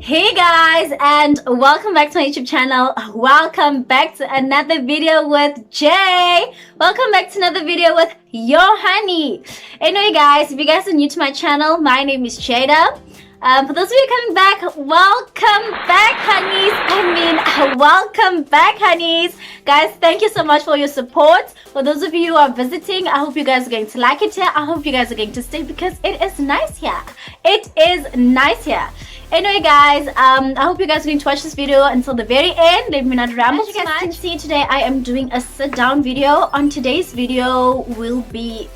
Hey guys, and welcome back to my YouTube channel. Welcome back to another video with Jay. Welcome back to another video with your honey. Anyway guys, if you guys are new to my channel, my name is Jada. For those of you coming back, welcome back honeys. Welcome back honeys. Guys, thank you so much for your support. For those of you who are visiting, I hope you guys are going to like it here. I hope you guys are going to stay because it is nice here. It is nice here. Anyway guys, I hope you guys are going to watch this video until the very end. Let me not ramble too much. As you guys can see, today I am doing a sit down video. On today's video we'll be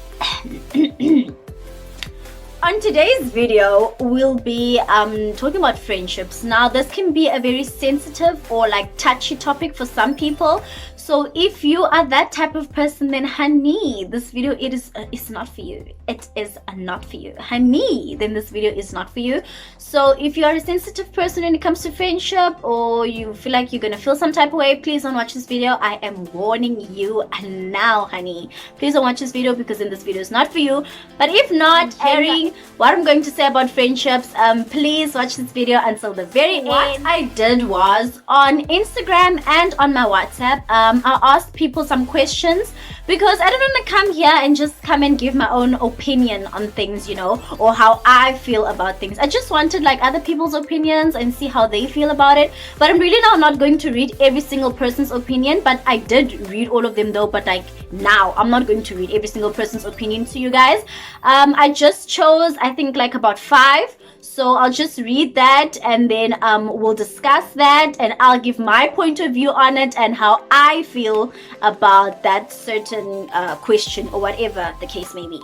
talking about friendships. Now this can be a very sensitive or like touchy topic for some people. So if you are that type of person, then honey, this video it's not for you. It is not for you, honey. Then this video is not for you. So if you are a sensitive person when it comes to friendship, or you feel like you're gonna feel some type of way, please don't watch this video. I am warning you now, honey. Please don't watch this video because then this video is not for you. But if not, hearing what I'm going to say about friendships, please watch this video until the very end. What I did was on Instagram and on my WhatsApp, I asked people some questions because I don't want to come here and just come and give my own opinion on things, you know, or how I feel about things. I just wanted like other people's opinions and see how they feel about it. But I'm really now not going to read every single person's opinion, but I did read all of them though. But like now I'm not going to read every single person's opinion to you guys. I just chose, I think, like about 5. So I'll just read that and then we'll discuss that and I'll give my point of view on it and how I feel about that certain question or whatever the case may be.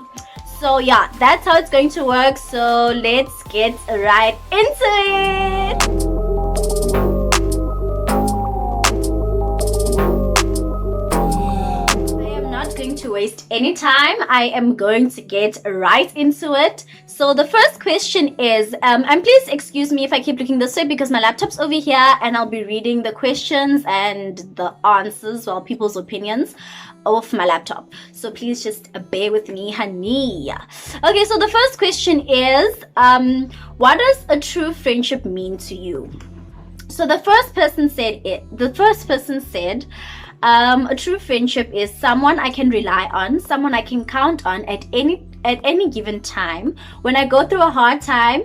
So yeah, that's how it's going to work. So let's get right into it. To waste any time, I am going to get right into it. So the first question is, and please excuse me if I keep looking this way because my laptop's over here and I'll be reading the questions and the answers, well, people's opinions off my laptop. So please just bear with me, honey. Okay, so the first question is, what does a true friendship mean to you? So the first person said, a true friendship is someone I can rely on, someone I can count on at any given time. When I go through a hard time,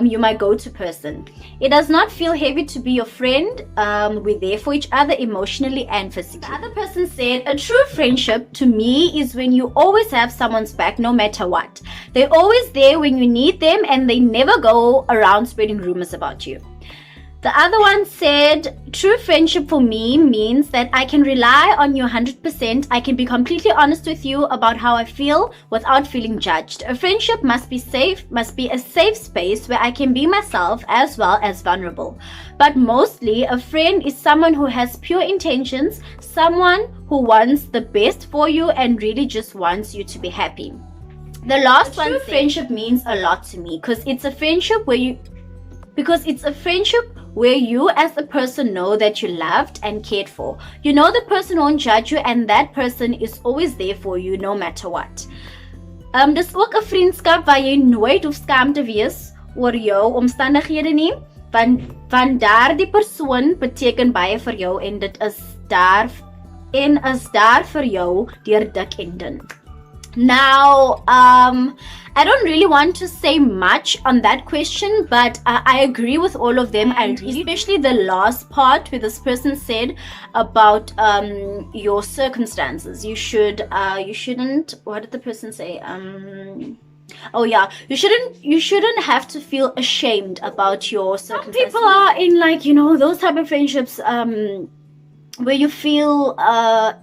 you're my go-to person. It does not feel heavy to be your friend. We're there for each other emotionally and physically. The other person said, a true friendship to me is when you always have someone's back no matter what. They're always there when you need them and they never go around spreading rumors about you. The other one said, true friendship for me means that I can rely on you 100%. I can be completely honest with you about how I feel without feeling judged. A friendship must be a safe space where I can be myself as well as vulnerable. But mostly, a friend is someone who has pure intentions, someone who wants the best for you and really just wants you to be happy. The last one, friendship means a lot to me because it's a friendship where you as a person know that you're loved and cared for. You know the person won't judge you and that person is always there for you no matter what. Dis ook 'n vriendskap waar jy nooit hoef skaam te wees oor jou omstandighede nie, want daardie persoon beteken baie vir jou en dit is daar vir jou deur dik en dun. Now, I don't really want to say much on that question, but I agree with all of them, and especially the last part where this person said about your circumstances. You shouldn't. What did the person say? Oh yeah, you shouldn't have to feel ashamed about your circumstances. Some people are in like, you know, those type of friendships where you feel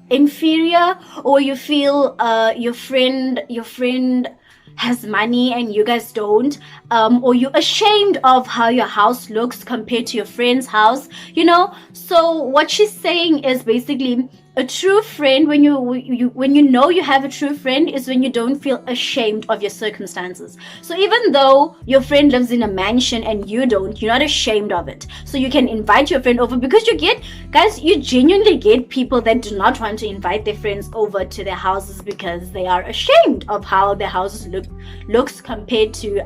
inferior, or you feel your friend has money and you guys don't, or you're ashamed of how your house looks compared to your friend's house, you know. So what she's saying is basically a true friend, when you know you have a true friend, is when you don't feel ashamed of your circumstances. So even though your friend lives in a mansion and you don't, you're not ashamed of it. So you can invite your friend over, because you genuinely get people that do not want to invite their friends over to their houses because they are ashamed of how their houses looks compared to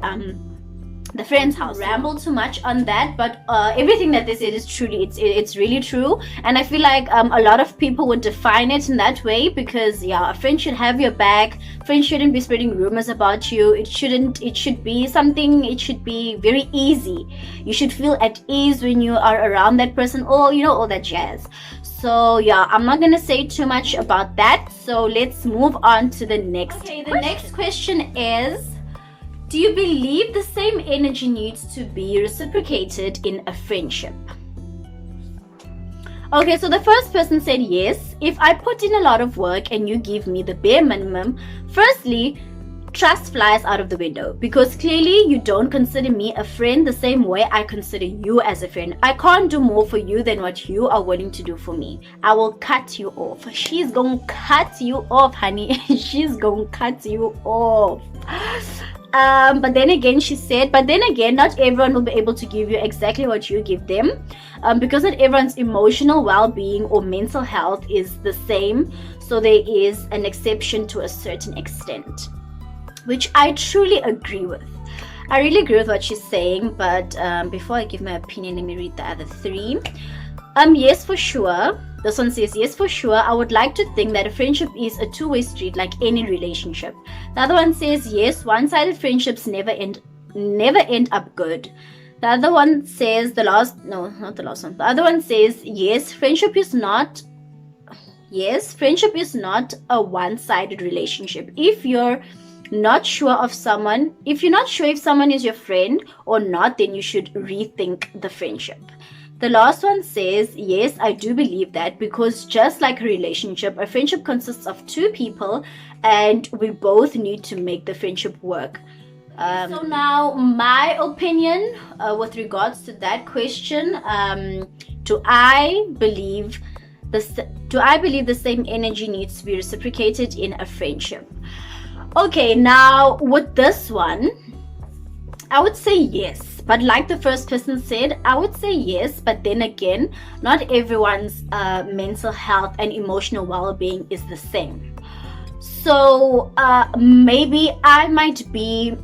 the friend's house. Ramble too much on that, but everything that they said is truly, it's really true. And I feel like a lot of people would define it in that way, because yeah, a friend should have your back. Friends shouldn't be spreading rumors about you. It should be something, it should be very easy. You should feel at ease when you are around that person, or you know, all that jazz. So yeah, I'm not gonna say too much about that, so let's move on to the next next question is, do you believe the same energy needs to be reciprocated in a friendship? Okay, so the first person said yes. If I put in a lot of work and you give me the bare minimum, firstly, trust flies out of the window, because clearly you don't consider me a friend the same way I consider you as a friend. I can't do more for you than what you are willing to do for me. I will cut you off. She's gonna cut you off, honey. She's gonna cut you off. But then again, she said, but then again, not everyone will be able to give you exactly what you give them, because not everyone's emotional well-being or mental health is the same. So there is an exception to a certain extent, which I truly agree with. I really agree with what she's saying, but before I give my opinion, let me read the other three. Yes, for sure. This one says, yes, for sure. I would like to think that a friendship is a two-way street like any relationship. The other one says, yes, one-sided friendships never end up good. The other one says, the other one says, yes, friendship is not a one-sided relationship. If you're not sure if someone is your friend or not, then you should rethink the friendship. The last one says, yes, I do believe that, because just like a relationship, a friendship consists of two people and we both need to make the friendship work. So now my opinion with regards to that question, do I believe the same energy needs to be reciprocated in a friendship? Okay, now with this one, I would say yes. But like the first person said, I would say yes. But then again, not everyone's mental health and emotional well-being is the same. So maybe I might be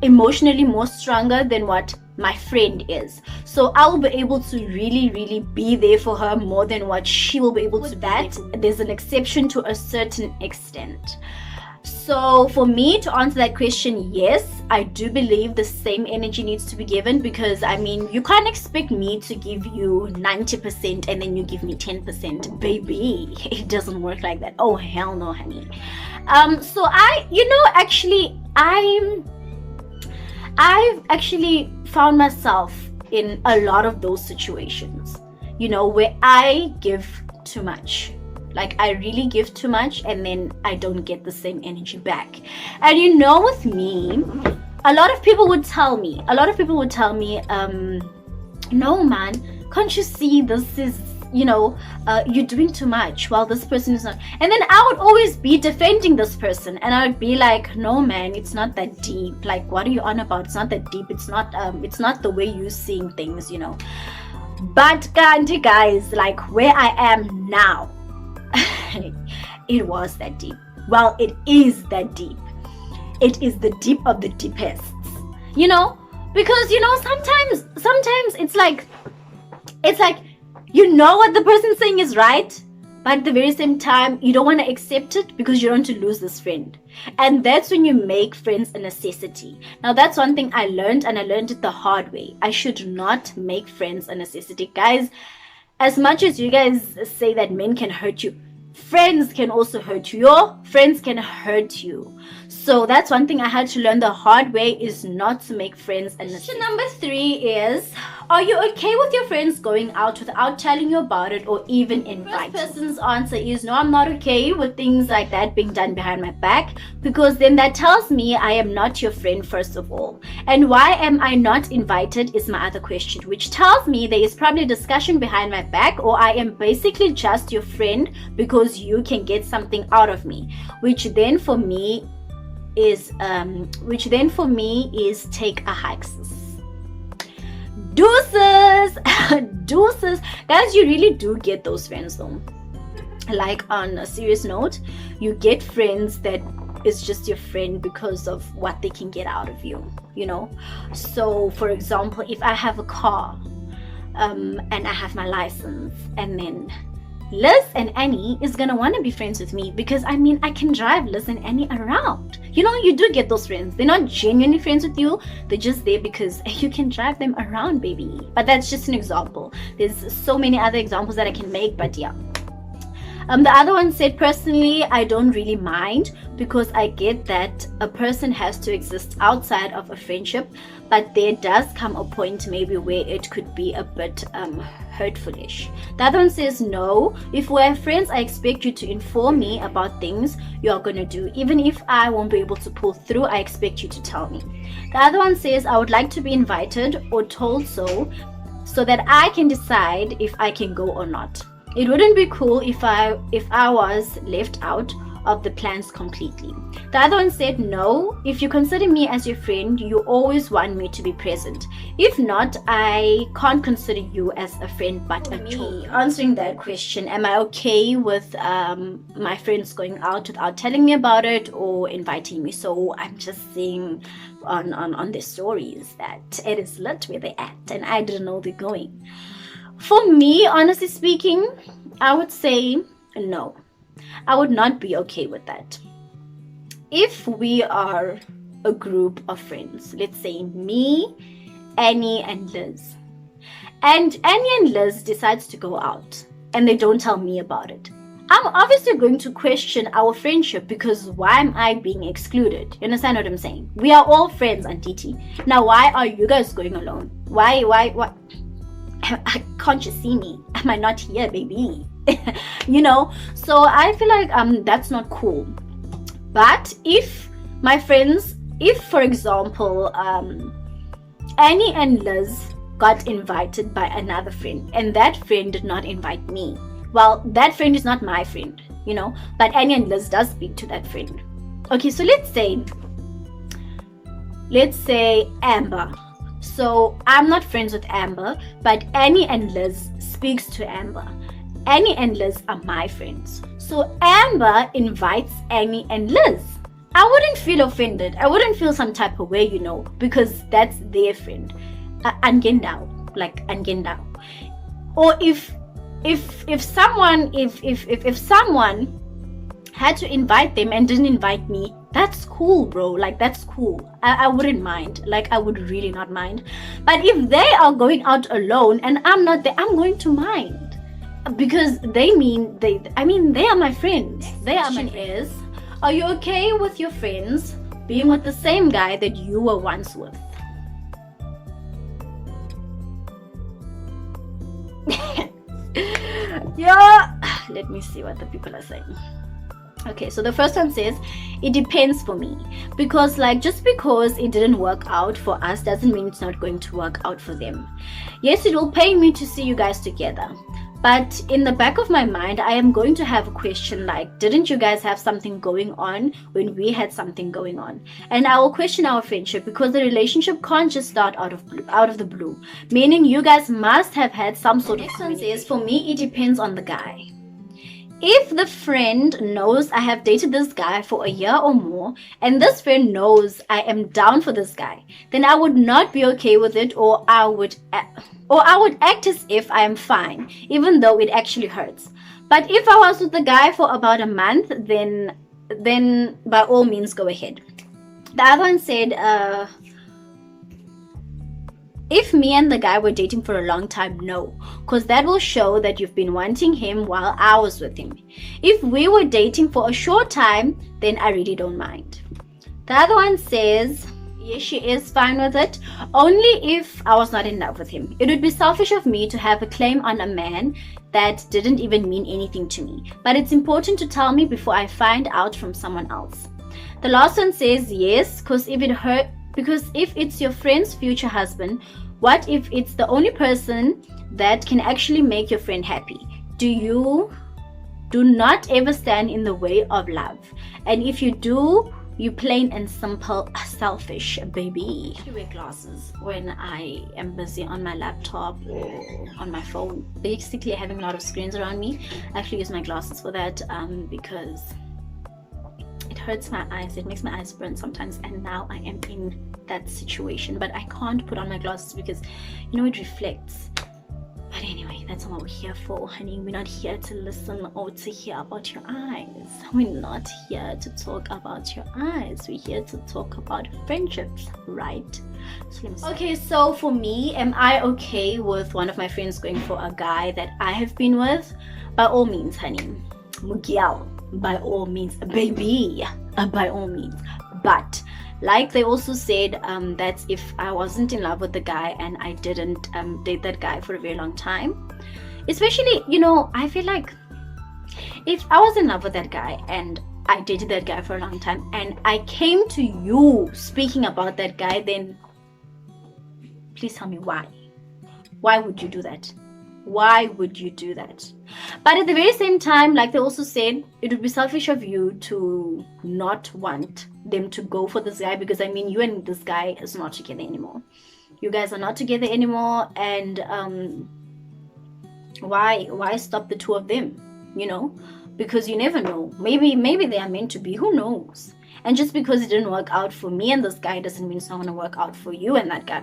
emotionally more stronger than what my friend is. So I will be able to really, really be there for her more than what she will be able to. That there's an exception to a certain extent. So for me to answer that question, yes, I do believe the same energy needs to be given, because I mean, you can't expect me to give you 90% and then you give me 10%, baby. It doesn't work like that. Oh, hell no, honey. So I've actually found myself in a lot of those situations, where I give too much. Like, I really give too much and then I don't get the same energy back. And with me, a lot of people would tell me, no man, can't you see this is, you're doing too much while this person is not. And then I would always be defending this person and I would be like, no man, it's not that deep. Like, what are you on about? It's not that deep. It's not the way you're seeing things, But guys, like where I am now, it was that deep. Well, it is that deep. It is the deep of the deepest. Because sometimes it's like what the person's saying is right, but at the very same time you don't want to accept it because you don't want to lose this friend. And that's when you make friends a necessity. Now that's one thing I learned, and I learned it the hard way. I should not make friends a necessity. Guys, as much as you guys say that men can hurt you, friends can also hurt you. Your friends can hurt you. So that's one thing I had to learn the hard way, is not to make friends a necessity. Question number 3 is, are you okay with your friends going out without telling you about it or even inviting? First person's answer is, no, I'm not okay with things like that being done behind my back, because then that tells me I am not your friend, first of all. And why am I not invited is my other question, which tells me there is probably discussion behind my back, or I am basically just your friend because you can get something out of me, which then for me is take a hike, sis. Deuces. Guys, you really do get those friends though. Like, on a serious note, you get friends that is just your friend because of what they can get out of you, you know. So for example, if I have a car and I have my license, and then Liz and Annie is gonna want to be friends with me because I mean I can drive Liz and Annie around. You know, you do get those friends. They're not genuinely friends with you. They're just there because you can drive them around, baby. But that's just an example. There's so many other examples that I can make, but yeah. The other one said, personally, I don't really mind because I get that a person has to exist outside of a friendship, but there does come a point maybe where it could be a bit hurtful-ish. The other one says, no, if we're friends, I expect you to inform me about things you're gonna do. Even if I won't be able to pull through, I expect you to tell me. The other one says, I would like to be invited or told so that I can decide if I can go or not. It wouldn't be cool if I was left out of the plans completely. The other one said, no, if you consider me as your friend, you always want me to be present. If not, I can't consider you as a friend but a chore. Answering that question, am I okay with my friends going out without telling me about it or inviting me? So I'm just saying on their stories that it is lit where they're at and I didn't know they're going. For me, honestly speaking, I would say no. I would not be okay with that. If we are a group of friends, let's say me, Annie, and Liz, and Annie and Liz decides to go out and they don't tell me about it, I'm obviously going to question our friendship because why am I being excluded? You understand what I'm saying? We are all friends, Auntie T. Now, why are you guys going alone? Why? Can't you see me? Am I not here, baby? You know, so I feel like that's not cool. But if my friends, if for example Annie and Liz got invited by another friend and that friend did not invite me, well, that friend is not my friend, you know, but Annie and Liz does speak to that friend. Okay, so let's say Amber. So I'm not friends with Amber, but Annie and Liz speaks to Amber. Annie and Liz are my friends. So Amber invites Annie and Liz. I wouldn't feel offended. I wouldn't feel some type of way, you know, because that's their friend. Angendao. Or if someone had to invite them and didn't invite me, that's cool, bro. Like, that's cool. I wouldn't mind. Like, I would really not mind. But if they are going out alone and I'm not there, I'm going to mind. Because they are my friends. They are my friends. Are you okay with your friends being with the same guy that you were once with? Yeah. Let me see what the people are saying. Okay, so the first one says, it depends for me. Because like, just because it didn't work out for us doesn't mean it's not going to work out for them. Yes, it will pain me to see you guys together. But in the back of my mind, I am going to have a question like, didn't you guys have something going on when we had something going on? And I will question our friendship because the relationship can't just start out of the blue. Meaning you guys must have had some sort of communication. Next one says, for me, it depends on the guy. If the friend knows I have dated this guy for a year or more, and this friend knows I am down for this guy, then I would not be okay with it, or I would act as if I am fine, even though it actually hurts. But if I was with the guy for about a month, then by all means go ahead. The other one said, if me and the guy were dating for a long time, no, because that will show that you've been wanting him while I was with him. If we were dating for a short time, then I really don't mind. The other one says, yes, she is fine with it, only if I was not in love with him. It would be selfish of me to have a claim on a man that didn't even mean anything to me. But it's important to tell me before I find out from someone else. The last one says yes, because if it's your friend's future husband, what if it's the only person that can actually make your friend happy? Do not ever stand in the way of love. And if you do, you plain and simple selfish, baby. I wear glasses when I am busy on my laptop or on my phone. Basically, having a lot of screens around me. I actually use my glasses for that because it hurts my eyes, it makes my eyes burn sometimes, and now I am in that situation, but I can't put on my glasses because it reflects. But anyway, that's what we're here for, honey. We're not here to listen or to hear about your eyes. We're not here to talk about your eyes. We're here to talk about friendships, right? So let me see. Okay, so for me, am I okay with one of my friends going for a guy that I have been with? By all means, honey. Mugial. By all means. Baby. By all means. But like they also said, that if I wasn't in love with the guy and I didn't date that guy for a very long time, especially, I feel like if I was in love with that guy and I dated that guy for a long time and I came to you speaking about that guy, then please tell me why. Why would you do that? Why would you do that? But at the very same time, like they also said, it would be selfish of you to not want them to go for this guy, because you and this guy is not together anymore. You guys are not together anymore, and why stop the two of them? Because you never know. Maybe they are meant to be. Who knows? And just because it didn't work out for me and this guy doesn't mean it's not going to work out for you and that guy,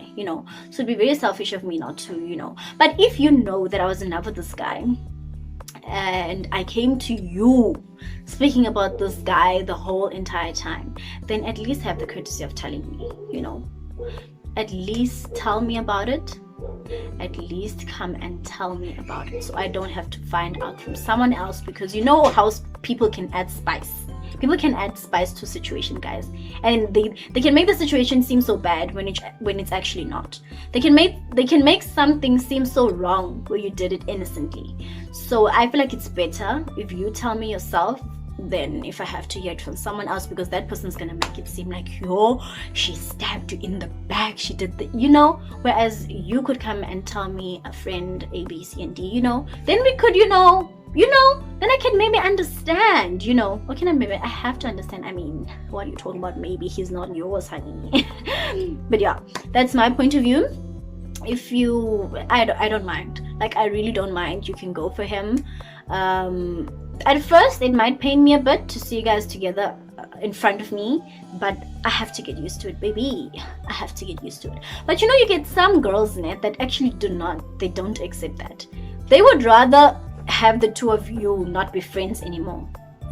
So it'd be very selfish of me not to, But if you know that I was in love with this guy and I came to you speaking about this guy the whole entire time, then at least have the courtesy of telling me, At least tell me about it. At least come and tell me about it, so I don't have to find out from someone else, because how people can add spice. People can add spice to a situation, guys, and they can make the situation seem so bad when it's actually not. They can make something seem so wrong where you did it innocently. So I feel like it's better if you tell me yourself than if I have to hear it from someone else, because that person's gonna make it seem like, she stabbed you in the back, she did the, whereas you could come and tell me a friend A, B, C, and D, then we could, then I can maybe understand, okay, maybe I have to understand. What are you talking about? Maybe he's not yours, honey. But yeah, that's my point of view. If I don't mind, like I really don't mind, you can go for him. At first it might pain me a bit to see you guys together in front of me, but I have to get used to it, baby. I have to get used to it. But you get some girls in it that actually don't accept that. They would rather have the two of you not be friends anymore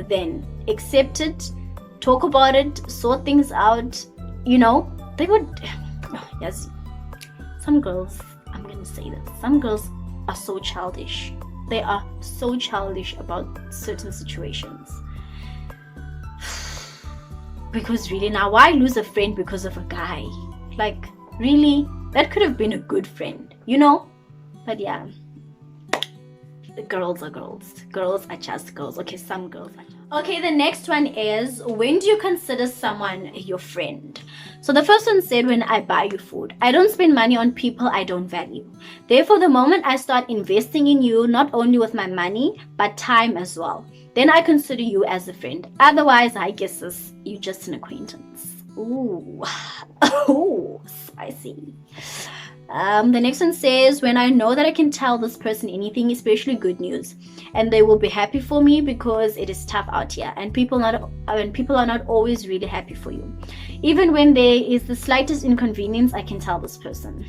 than accept it, talk about it, sort things out. They would, yes, some girls, I'm gonna say this, some girls are so childish. They are so childish about certain situations. Because really, now why lose a friend because of a guy? Like, really? That could have been a good friend, But yeah, the girls are girls. Girls are just girls. Okay, some girls are. Okay, the next one is, when do you consider someone your friend? So the first one said, when I buy you food. I don't spend money on people I don't value. Therefore, the moment I start investing in you, not only with my money, but time as well, then I consider you as a friend. Otherwise, I guess you're just an acquaintance. Ooh, oh, spicy. The next one says, when I know that I can tell this person anything, especially good news, and they will be happy for me, because it is tough out here and people are not always really happy for you. Even when there is the slightest inconvenience, I can tell this person.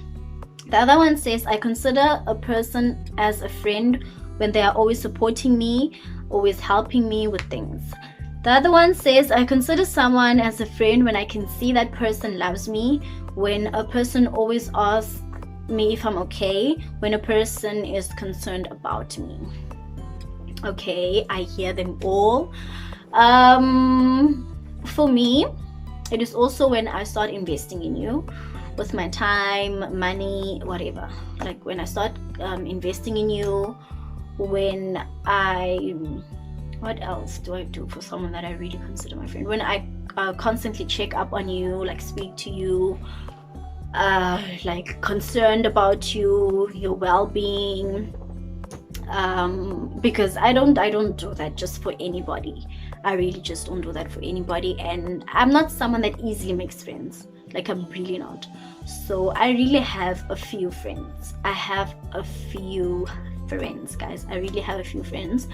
The other one says, I consider a person as a friend when they are always supporting me, always helping me with things. The other one says, I consider someone as a friend when I can see that person loves me, when a person always asks me if I'm okay, when a person is concerned about me. Okay, I hear them all. For me, it is also when I start investing in you with my time, money, whatever. Like when I start investing in you, when what else do I do for someone that I really consider my friend? When I constantly check up on you, like speak to you, like concerned about you, your well-being, because I don't do that just for anybody. I really just don't do that for anybody, and I'm not someone that easily makes friends. Like, I'm really not. So I really have a few friends. I have a few friends, guys. I really have a few friends.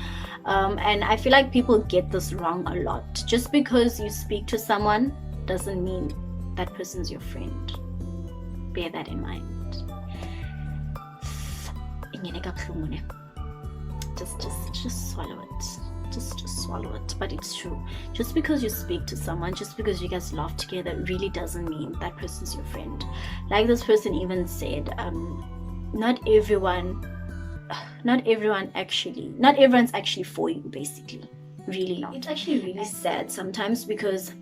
And I feel like people get this wrong a lot. Just because you speak to someone doesn't mean that person's your friend. Bear that in mind. Just swallow it. Just swallow it. But it's true. Just because you speak to someone, just because you guys laugh together, really doesn't mean that person's your friend. Like this person even said, not everyone's actually for you, basically. Really not. It's actually really sad sometimes, because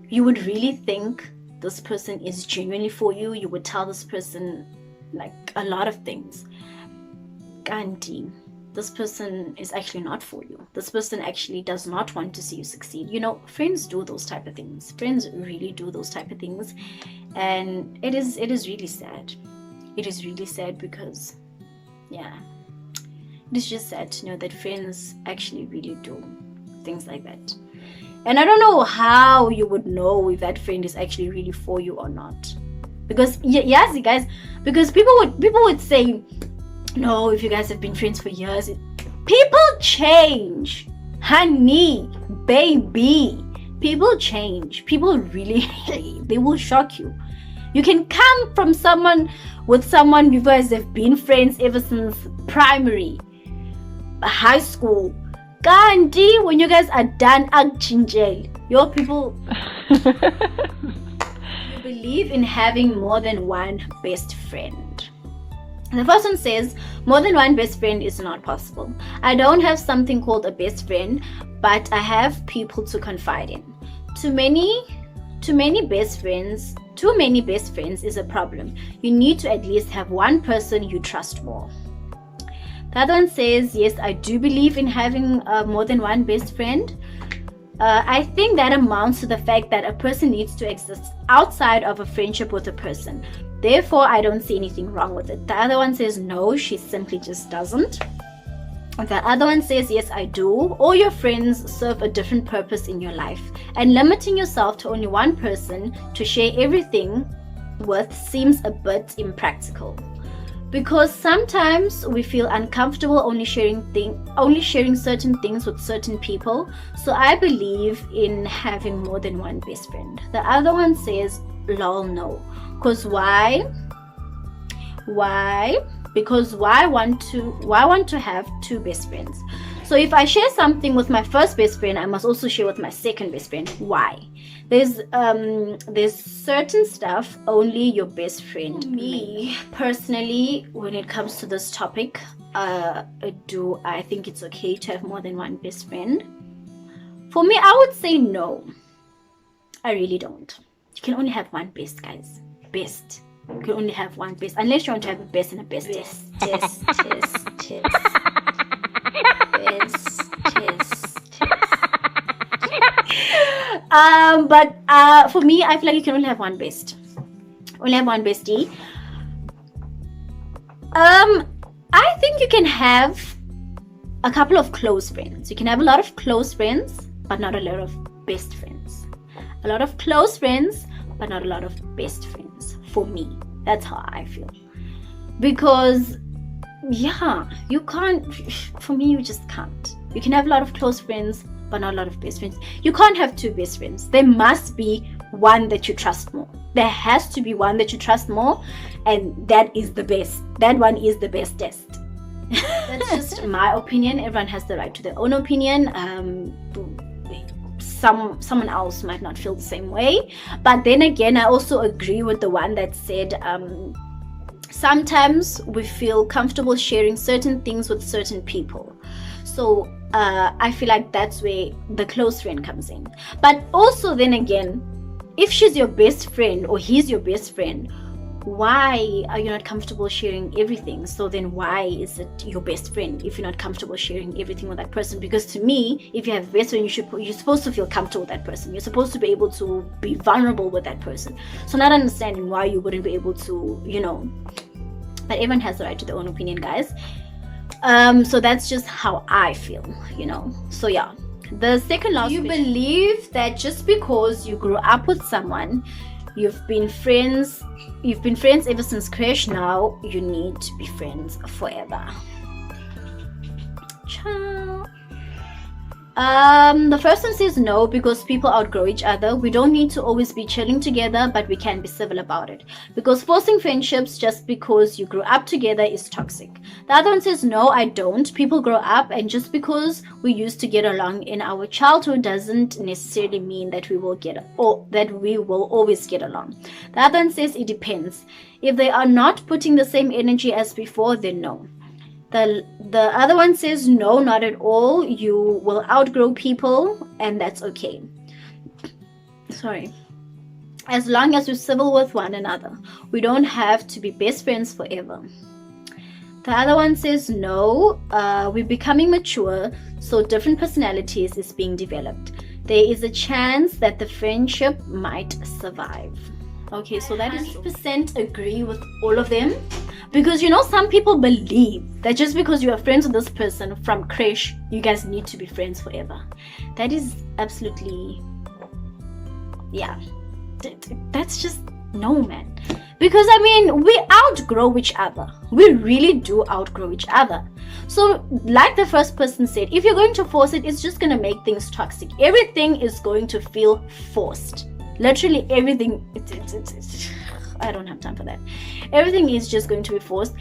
you would really think this person is genuinely for you. You would tell this person like a lot of things. Gandhi, this person is actually not for you. This person actually does not want to see you succeed. Friends do those type of things. Friends really do those type of things. And it is really sad. It is really sad because, yeah, it's just sad to know that friends actually really do things like that. And I don't know how you would know if that friend is actually really for you or not. Because, yes, you guys, because people would say, no, if you guys have been friends for years, people change, honey, baby. People change. People really, they will shock you. You can come from with someone you guys have been friends ever since primary, high school. Gandhi, when you guys are done, your people you believe in having more than one best friend. The first one says, more than one best friend is not possible. I don't have something called a best friend, but I have people to confide in. Too many best friends is a problem. You need to at least have one person you trust more. The other one says, yes, I do believe in having more than one best friend. I think that amounts to the fact that a person needs to exist outside of a friendship with a person. Therefore, I don't see anything wrong with it. The other one says, no, she simply just doesn't. The other one says, yes, I do. All your friends serve a different purpose in your life, and limiting yourself to only one person to share everything with seems a bit impractical. Because sometimes we feel uncomfortable only sharing certain things with certain people. So I believe in having more than one best friend. The other one says, lol, no. Because why? Because why want to have two best friends? So if I share something with my first best friend, I must also share with my second best friend. Why? There's certain stuff only your best friend. Me personally, when it comes to this topic, I think it's okay to have more than one best friend. For me, I would say no. I really don't. You can only have one best, guys. Best. You can only have one best, unless you want to have a best and a bestest. Best. But for me, I feel like you can only have one best. Only have one bestie. I think you can have a couple of close friends. You can have a lot of close friends, but not a lot of best friends. A lot of close friends, but not a lot of best friends. For me, that's how I feel. Because, yeah, you can't. For me, you just can't. You can have a lot of close friends, but not a lot of best friends. You can't have two best friends. There must be one that you trust more. There has to be one that you trust more, and that is the best. That one is the bestest. That's just my opinion. Everyone has the right to their own opinion. Someone else might not feel the same way. But then again, I also agree with the one that said sometimes we feel comfortable sharing certain things with certain people. So I feel like that's where the close friend comes in. But also then again, if she's your best friend or he's your best friend, why are you not comfortable sharing everything? So then why is it your best friend if you're not comfortable sharing everything with that person? Because to me, if you have a best friend, you're supposed to feel comfortable with that person. You're supposed to be able to be vulnerable with that person. So not understanding why you wouldn't be able to, but everyone has the right to their own opinion, guys. So that's just how I feel, So yeah. The second last question. Do you believe that just because you grew up with someone, you've been friends ever since crash, now you need to be friends forever? Ciao. The first one says no, because people outgrow each other. We don't need to always be chilling together, but we can be civil about it. Because forcing friendships just because you grew up together is toxic. The other one says no, I don't. People grow up, and just because we used to get along in our childhood doesn't necessarily mean that we will always get along. The other one says it depends. If they are not putting the same energy as before, then no. The other one says no, not at all. You will outgrow people, and that's okay. Sorry. As long as we're civil with one another, we don't have to be best friends forever. The other one says no, we're becoming mature, so different personalities is being developed. There is a chance that the friendship might survive. Okay, so that is 100% agree with all of them. Because some people believe that just because you are friends with this person from creche, you guys need to be friends forever. That is absolutely, that's just no, man. Because we outgrow each other. We really do outgrow each other. So like the first person said, if you're going to force it, it's just going to make things toxic. Everything is going to feel forced. Literally everything. I don't have time for that. Everything is just going to be forced,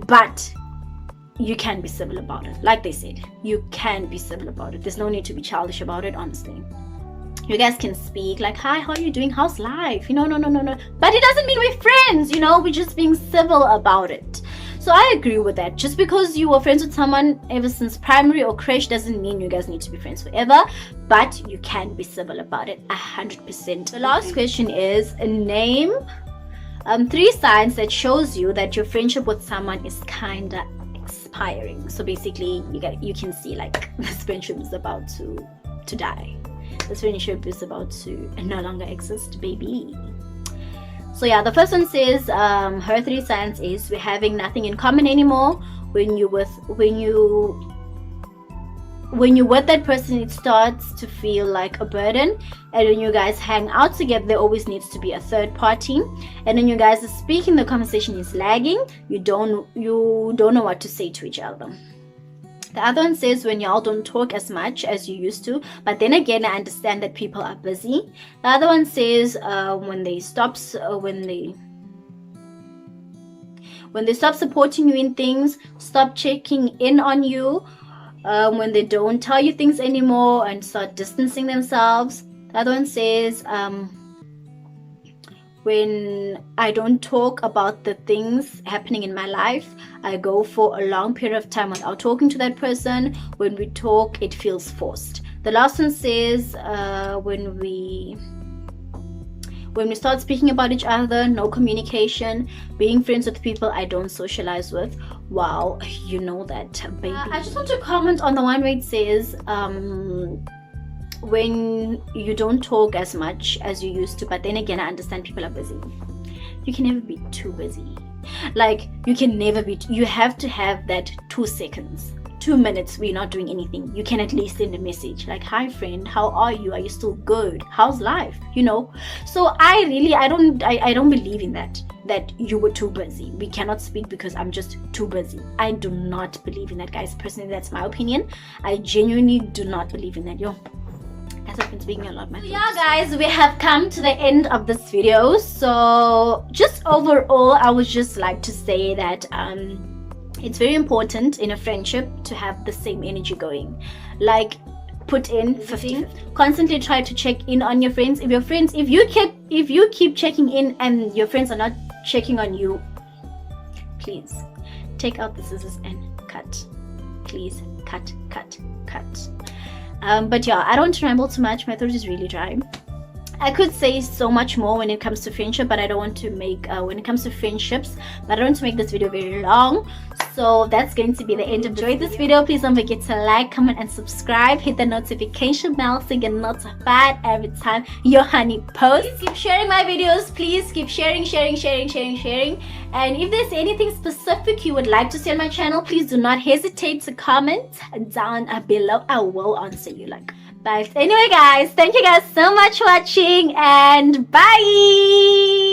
but you can be civil about it. Like they said, you can be civil about it. There's no need to be childish about it, honestly. You guys can speak like, hi, how are you doing? How's life? No. But it doesn't mean we're friends, we're just being civil about it. So I agree with that. Just because you were friends with someone ever since primary or creche doesn't mean you guys need to be friends forever, but you can be civil about it 100%. The last question is, name 3 signs that shows you that your friendship with someone is kinda expiring. So basically, you can see like this friendship is about to die. This friendship is about to no longer exist, baby. So yeah, the first one says her 3 signs is we're having nothing in common anymore. When you're with that person, it starts to feel like a burden. And when you guys hang out together, there always needs to be a third party. And when you guys are speaking, the conversation is lagging. You don't know what to say to each other. The other one says when y'all don't talk as much as you used to, but then again, I understand that people are busy. The other one says when they stop supporting you in things, stop checking in on you, when they don't tell you things anymore and start distancing themselves. The other one says when I don't talk about the things happening in my life, I go for a long period of time without talking to that person. When we talk, it feels forced. The last one says when we start speaking about each other, no communication, being friends with people I don't socialize with. Wow, you know that, baby. I just want to comment on the one where it says when you don't talk as much as you used to, but then again, I understand people are busy. You can never be too busy. Like, you have to have that 2 seconds, 2 minutes where you're not doing anything. You can at least send a message like, hi friend, how are you? Are you still good? How's life? So I don't believe in that you were too busy. We cannot speak because I'm just too busy. I do not believe in that, guys. Personally, that's my opinion. I genuinely do not believe in that. As I've been speaking a lot, yeah, guys, we have come to the end of this video. So just overall, I would just like to say that it's very important in a friendship to have the same energy going. Like, put in 50. Constantly try to check in on your friends. If you keep checking in and your friends are not checking on you, please take out the scissors and cut. Please cut. But yeah, I don't ramble too much. My throat is really dry. I could say so much more when it comes to friendship, but I don't want to make when it comes to friendships, but I don't want to make this video very long. So that's going to be the end of this video. Please don't forget to like, comment, and subscribe. Hit the notification bell so you get notified every time your honey posts. Please keep sharing my videos. Please keep sharing. And if there's anything specific you would like to see on my channel, please do not hesitate to comment down below. I will answer you. But anyway, guys, thank you guys so much for watching, and bye.